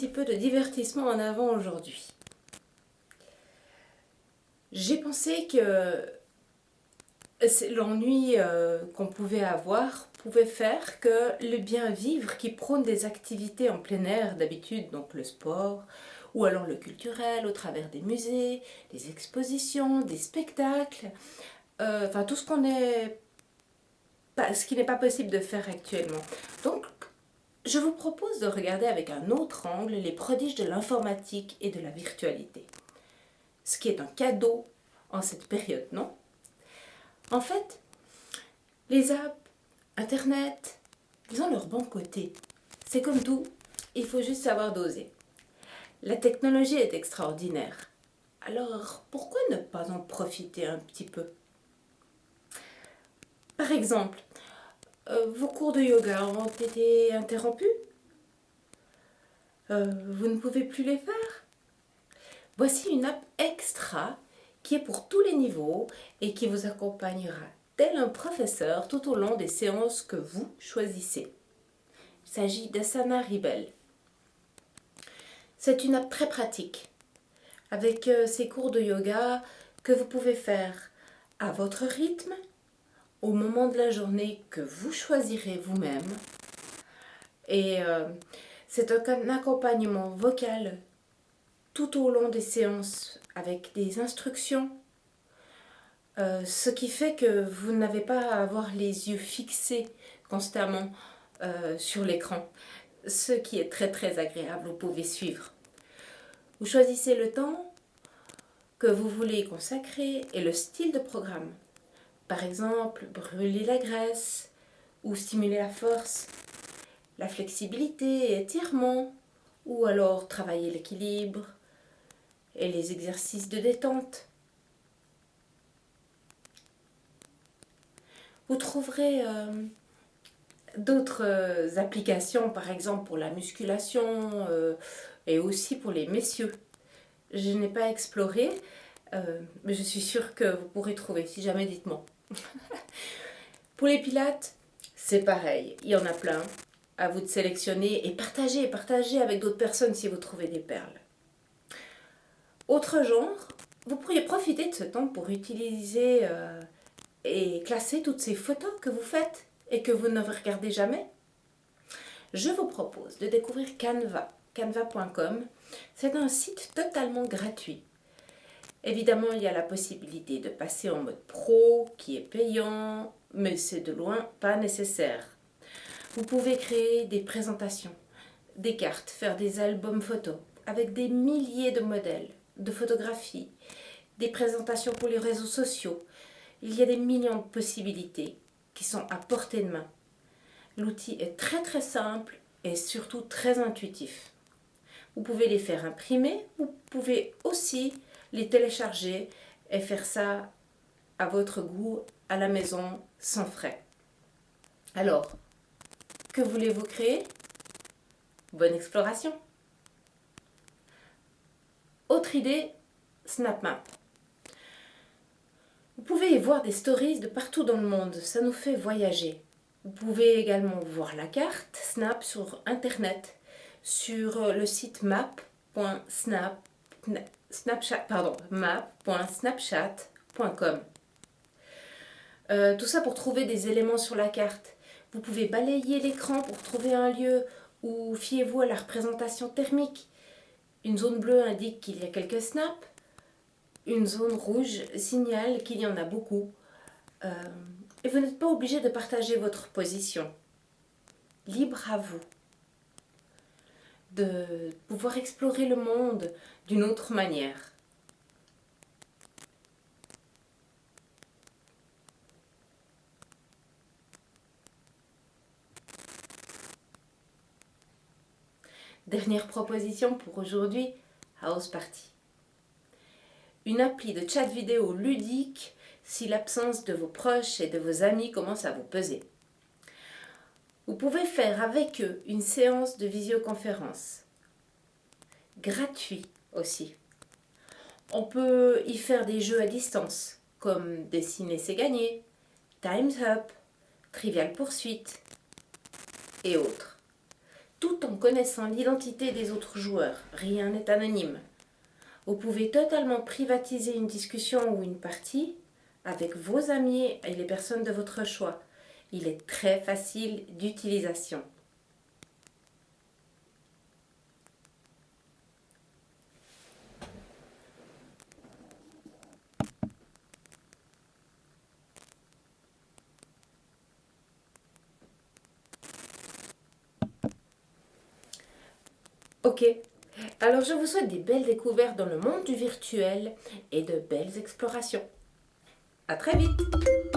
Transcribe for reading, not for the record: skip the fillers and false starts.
petit peu de divertissement en avant aujourd'hui. J'ai pensé que l'ennui qu'on pouvait avoir pouvait faire que le bien vivre qui prône des activités en plein air d'habitude, donc le sport, ou alors le culturel au travers des musées, des expositions, des spectacles, enfin tout ce qui n'est pas possible de faire actuellement. Donc je vous propose de regarder avec un autre angle les prodiges de l'informatique et de la virtualité. Ce qui est un cadeau en cette période, non? En fait, les apps, Internet, ils ont leur bon côté. C'est comme tout, il faut juste savoir doser. La technologie est extraordinaire. Alors, pourquoi ne pas en profiter un petit peu? Par exemple, vos cours de yoga ont été interrompus? Vous ne pouvez plus les faire? Voici une app extra qui est pour tous les niveaux et qui vous accompagnera tel un professeur tout au long des séances que vous choisissez. Il s'agit d'Asana Rebel. C'est une app très pratique avec ces cours de yoga que vous pouvez faire à votre rythme, au moment de la journée que vous choisirez vous-même. Et c'est un accompagnement vocal tout au long des séances avec des instructions, ce qui fait que vous n'avez pas à avoir les yeux fixés constamment sur l'écran, ce qui est très très agréable, vous pouvez suivre. Vous choisissez le temps que vous voulez consacrer et le style de programme. Par exemple, brûler la graisse ou stimuler la force, la flexibilité et étirement, ou alors travailler l'équilibre et les exercices de détente. Vous trouverez d'autres applications, par exemple pour la musculation et aussi pour les messieurs. Je n'ai pas exploré, mais je suis sûre que vous pourrez trouver. Si jamais, dites-moi. Pour les pilates, c'est pareil. Il y en a plein. À vous de sélectionner et partager avec d'autres personnes si vous trouvez des perles. Autre genre, vous pourriez profiter de ce temps pour utiliser et classer toutes ces photos que vous faites et que vous ne regardez jamais. Je vous propose de découvrir Canva, canva.com. C'est un site totalement gratuit. Évidemment, il y a la possibilité de passer en mode pro, qui est payant, mais c'est de loin pas nécessaire. Vous pouvez créer des présentations, des cartes, faire des albums photos avec des milliers de modèles, de photographies, des présentations pour les réseaux sociaux. Il y a des millions de possibilités qui sont à portée de main. L'outil est très très simple et surtout très intuitif. Vous pouvez les faire imprimer, vous pouvez aussi les télécharger et faire ça à votre goût à la maison sans frais. Alors, que voulez-vous créer? Bonne exploration! Autre idée, SnapMap. Vous pouvez y voir des stories de partout dans le monde, ça nous fait voyager. Vous pouvez également voir la carte Snap sur internet, sur le site map.snapchat.com. Tout ça pour trouver des éléments sur la carte. Vous pouvez balayer l'écran pour trouver un lieu ou fiez-vous à la représentation thermique. Une zone bleue indique qu'il y a quelques snaps. Une zone rouge signale qu'il y en a beaucoup. Et vous n'êtes pas obligé de partager votre position. Libre à vous de pouvoir explorer le monde d'une autre manière. Dernière proposition pour aujourd'hui, House Party. Une appli de chat vidéo ludique si l'absence de vos proches et de vos amis commence à vous peser. Vous pouvez faire avec eux une séance de visioconférence. Gratuit aussi. On peut y faire des jeux à distance, comme Dessiner c'est gagné, Time's Up, Trivial Poursuite et autres. tout en connaissant l'identité des autres joueurs. Rien n'est anonyme. Vous pouvez totalement privatiser une discussion ou une partie avec vos amis et les personnes de votre choix. Il est très facile d'utilisation. Ok, alors je vous souhaite des belles découvertes dans le monde du virtuel et de belles explorations. À très vite!